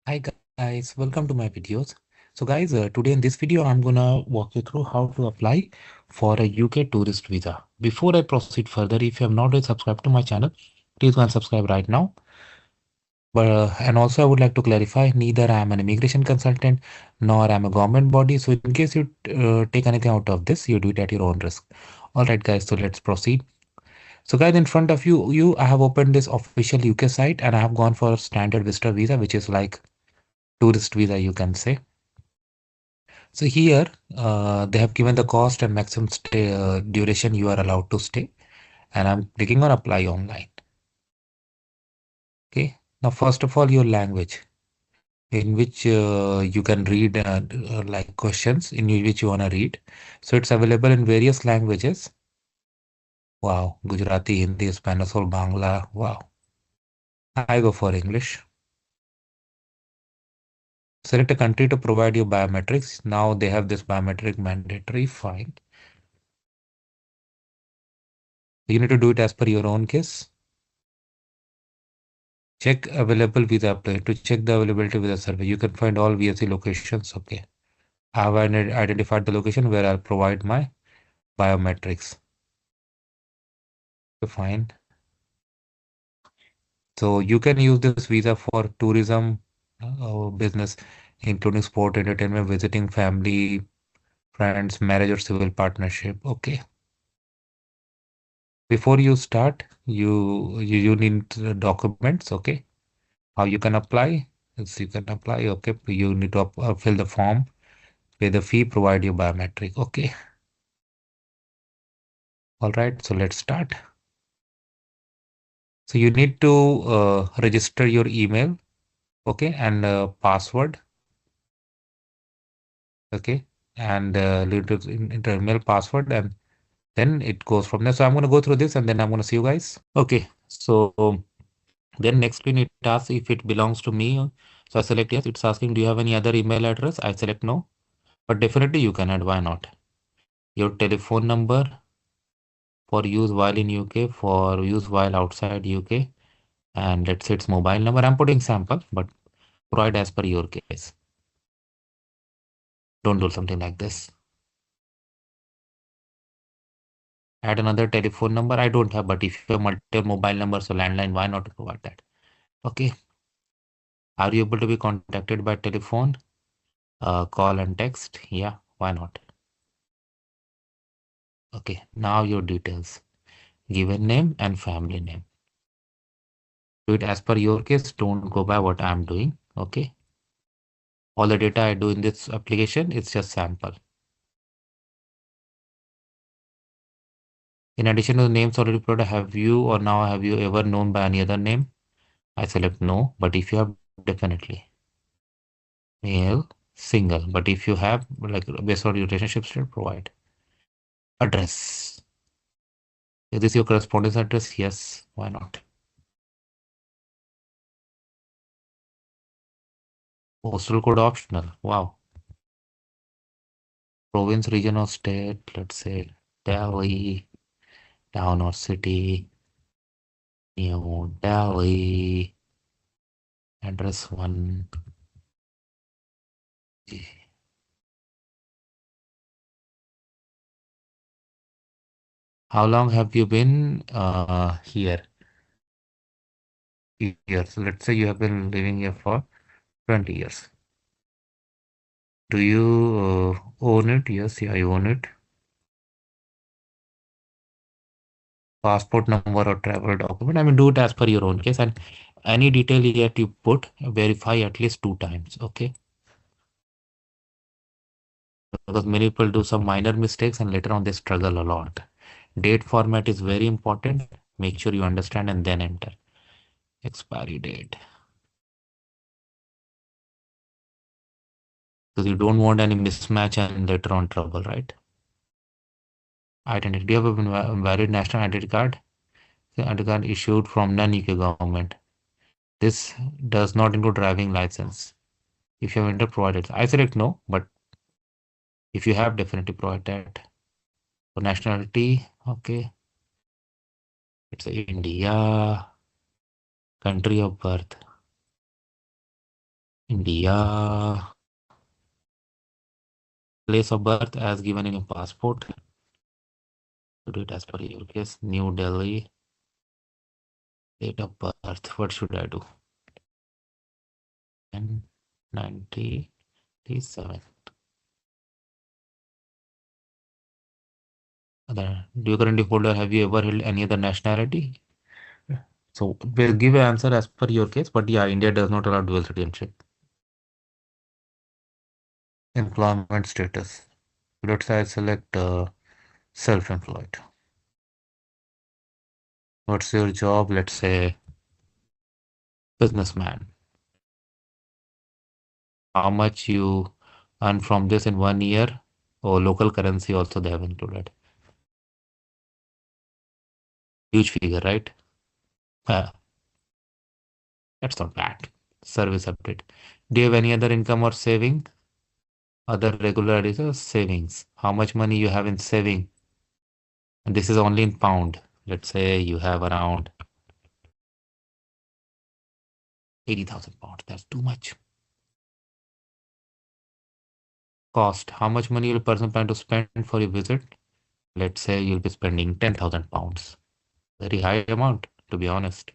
Hi guys, welcome to my videos. So guys, today in this video, I'm gonna walk you through how to apply for a UK tourist visa. Before I proceed further, if you have not yet subscribed to my channel, please go and subscribe right now. And also I would like to clarify, neither I am an immigration consultant nor I am a government body. So in case you take anything out of this, you do it at your own risk. All right guys, so let's proceed. So guys, in front of you, I have opened this official UK site and I have gone for standard visitor visa, which is like tourist visa, you can say. So here they have given the cost and maximum stay duration you are allowed to stay, and I'm clicking on apply online. Okay. Now, first of all, your language in which you can read like questions in which you want to read. So it's available in various languages. Wow, Gujarati, Hindi, Spanish, or Bangla. Wow. I go for English. Select a country to provide you biometrics. Now they have this biometric mandatory. Fine. You need to do it as per your own case. Check available visa apply. To check the availability visa survey, you can find all VSC locations. Okay. I have identified the location where I'll provide my biometrics. Fine. So you can use this visa for tourism, business, including sport, entertainment, visiting family, friends, marriage or civil partnership. Okay. Before you start, you need the documents. Okay. How you can apply? Yes, you can apply. Okay. You need to fill the form, pay the fee, provide your biometric. Okay. All right, so let's start. So you need to register your email, okay, and password, okay, and little enter email password, and then it goes from there. So I'm going to go through this, and then I'm going to see you guys. Okay, so then next screen it asks if it belongs to me. So I select yes. It's asking, do you have any other email address? I select no, but definitely you can add. Why not? Your telephone number for use while in UK, for use while outside UK, and let's say it's mobile number. I'm putting sample, but provide as per your case. Don't do something like this. Add another telephone number. I don't have, but if you have multiple mobile numbers or landline, why not provide that? Okay. Are you able to be contacted by telephone, call and text? Yeah, why not? Okay. Now your details, given name and family name. Do it as per your case. Don't go by what I'm doing. Okay. All the data I do in this application, it's just sample. In addition to the names already provided, have you ever known by any other name? I select no, but if you have, definitely. Male, single, but if you have, like, based on your relationship still provide. Address. Is this your correspondence address? Yes, why not? Postal code optional. Wow. Province, region or state, let's say Delhi, town or city, New Delhi, address 1. How long have you been here? Years. Let's say you have been living here for 20 years. Do you own it? Yes, yeah, you own it. Passport number or travel document. I mean, do it as per your own case, and any detail yet you put, verify at least 2 times. Okay. Because many people do some minor mistakes and later on they struggle a lot. Date format is very important. Make sure you understand and then enter. Expiry date. Because you don't want any mismatch and later on trouble, right? Identity. Do you have a valid national identity card? The identity card issued from non-UK government. This does not include driving license. If you have entered, provided. I select no, but if you have, definitely provide that. For nationality, okay. It's India. Country of birth. India. Place of birth as given in your passport. Do it as per your case. New Delhi. Date of birth. What should I do? 1997. Do you currently hold or have you ever held any other nationality? So we'll give an answer as per your case, but yeah, India does not allow dual citizenship. Employment status. Let's say I select self-employed. What's your job? Let's say businessman. How much you earn from this in 1 year? Or local currency also they have included. Huge figure, right? Uh, that's not bad. Service update. Do you have any other income or saving? Other regular savings. How much money you have in saving? And this is only in pound. Let's say you have around 80,000 pounds. That's too much. Cost. How much money will person plan to spend for your visit? Let's say you'll be spending 10,000 pounds. Very high amount, to be honest.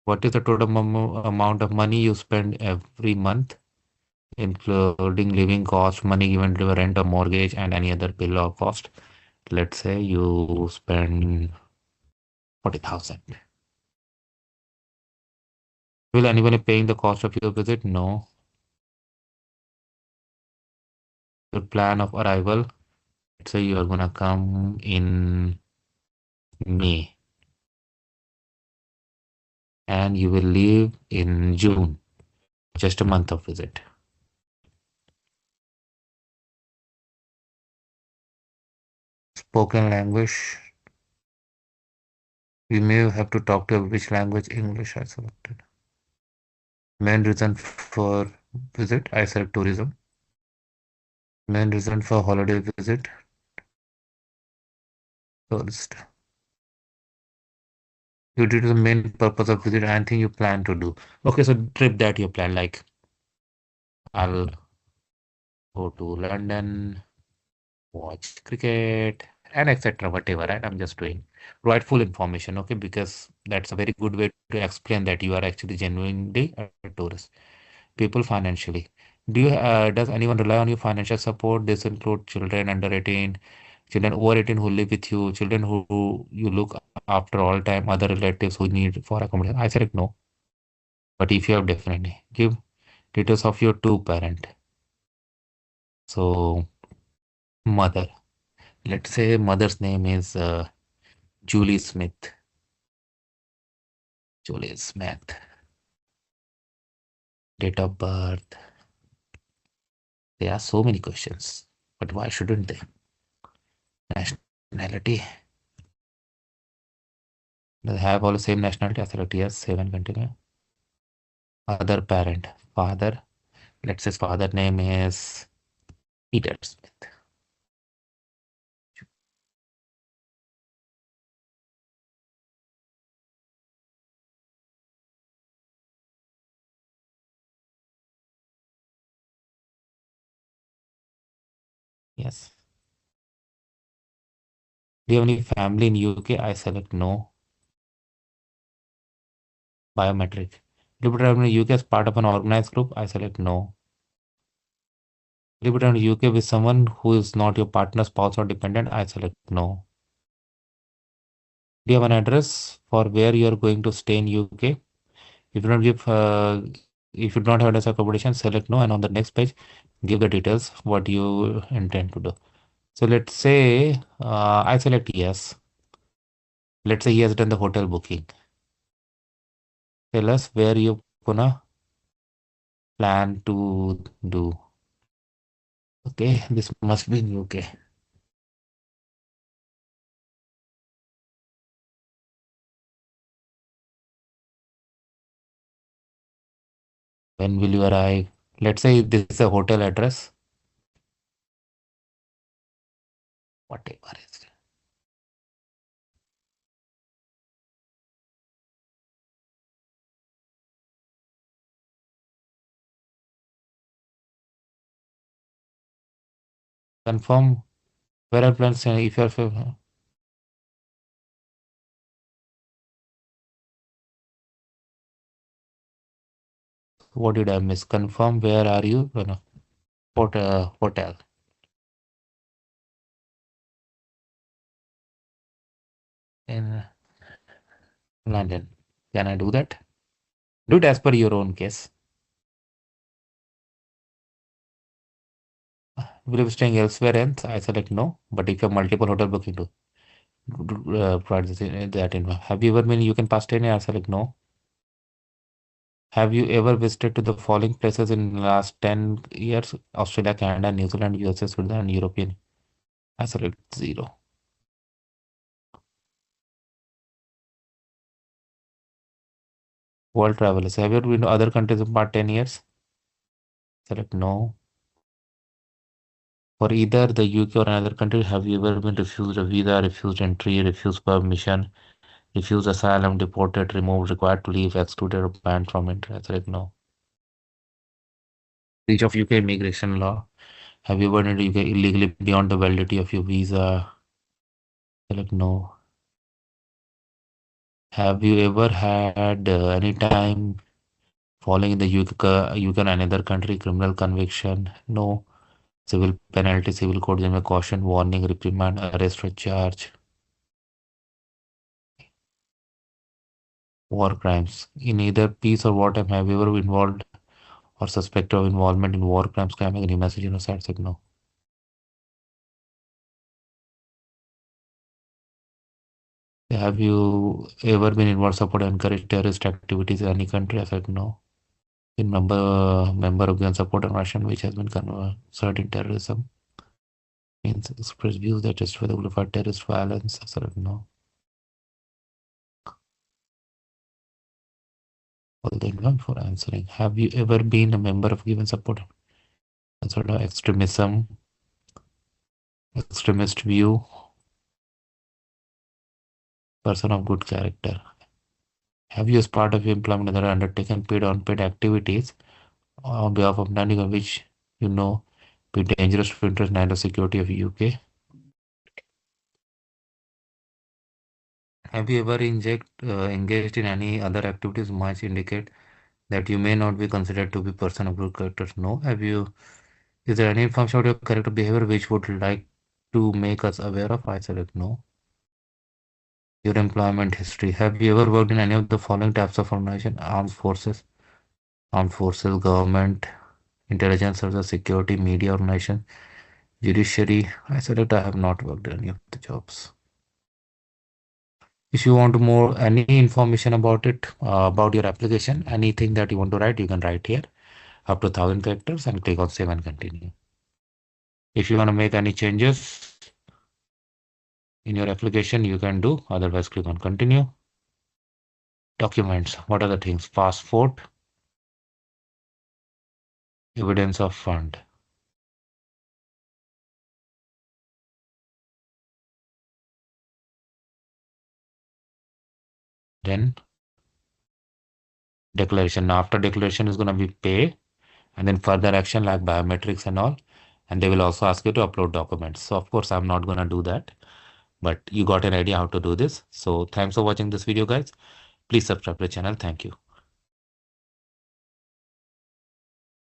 What is the total amount of money you spend every month, including living cost, money given to rent or mortgage, and any other bill or cost? Let's say you spend 40,000. Will anyone be paying the cost of your visit? No. Your plan of arrival. Let's say you are gonna come in May and you will leave in June, just a month of visit. Spoken language. We may have to talk to which language. English I selected. Main reason for visit, I select tourism. Main reason for holiday visit, tourist. You did the main purpose of visit, anything you plan to do. Okay, so trip that you plan, like I'll go to London, watch cricket, and etc. Whatever, right? I'm just doing. Provide full information, okay? Because that's a very good way to explain that you are actually genuinely a tourist. People financially. Does anyone rely on your financial support? This include children under 18, children over 18 who live with you, children who you look after all time, other relatives who need for accommodation. I said no. But if you have, definitely give details of your two parent. So mother. Let's say mother's name is Julie Smith. Julie Smith. Date of birth. There are so many questions, but why shouldn't they? Nationality. They have all the same nationality. I select yes, save and continue. Other parent, father. Let's say father name is Peter Smith. Yes. Do you have any family in UK? I select no. Biometric. Do you travel in UK as part of an organized group? I select no. Do you travel in UK with someone who is not your partner, spouse, or dependent? I select no. Do you have an address for where you are going to stay in UK? If you don't give, if you don't have address accommodation, select no, and on the next page, give the details what you intend to do. So let's say I select yes. Let's say he has done the hotel booking. Tell us where you gonna plan to do. Okay, this must be in UK. When will you arrive? Let's say this is a hotel address. Whatever is it. Confirm where are plans if you're what did I miss? Confirm where are you? No. Hotel in London. Can I do that? Do it as per your own case. Will you be staying elsewhere else? I select no. But if you have multiple hotel booking to provide that in. Have you ever been you can pass 10 years? I select no. Have you ever visited to the following places in last 10 years? Australia, Canada, New Zealand, USA, Switzerland, European. I select zero. World travelers. Have you ever been to other countries in past 10 years? Select no. For either the UK or another country, have you ever been refused a visa, refused entry, refused permission, refused asylum, deported, removed, required to leave, excluded, or banned from entry? I select no. Breach of UK immigration law. Have you ever entered UK illegally beyond the validity of your visa? Select no. Have you ever had any time following in the UK or another country criminal conviction? No. Civil penalty, civil court, caution, warning, reprimand, arrest or charge. War crimes. In either peace or wartime, have you ever been involved or suspected of involvement in war crimes, crime against humanity, genocide? Select no. Have you ever been involved, support, or encouraged terrorist activities in any country? I said no. In member of the unsupported Russian, which has been concerned in terrorism, means express views that justify the glorified terrorist violence. I said no. Well, then one for answering. Have you ever been a member of given support and sort of extremism, extremist view, person of good character? Have you, as part of your employment, that undertaken paid or unpaid activities on behalf of non which you know be dangerous to interest and national security of UK? Have you ever engaged in any other activities which indicate that you may not be considered to be person of good character? No. Have you? Is there any information about your character behavior which would like to make us aware of? I select no. Your employment history. Have you ever worked in any of the following types of organization? Armed forces, government, intelligence services, security, media organization, judiciary. I select I have not worked in any of the jobs. If you want more any information about it, about your application, anything that you want to write, you can write here up to 1,000 characters and click on save and continue. If you want to make any changes in your application, you can do. Otherwise, click on continue. Documents. What are the things? Passport, evidence of fund. Then declaration. Now, after declaration is going to be pay, and then further action like biometrics and all. And they will also ask you to upload documents. So of course, I'm not going to do that, but you got an idea how to do this. So thanks for watching this video, guys. Please subscribe to the channel. Thank you.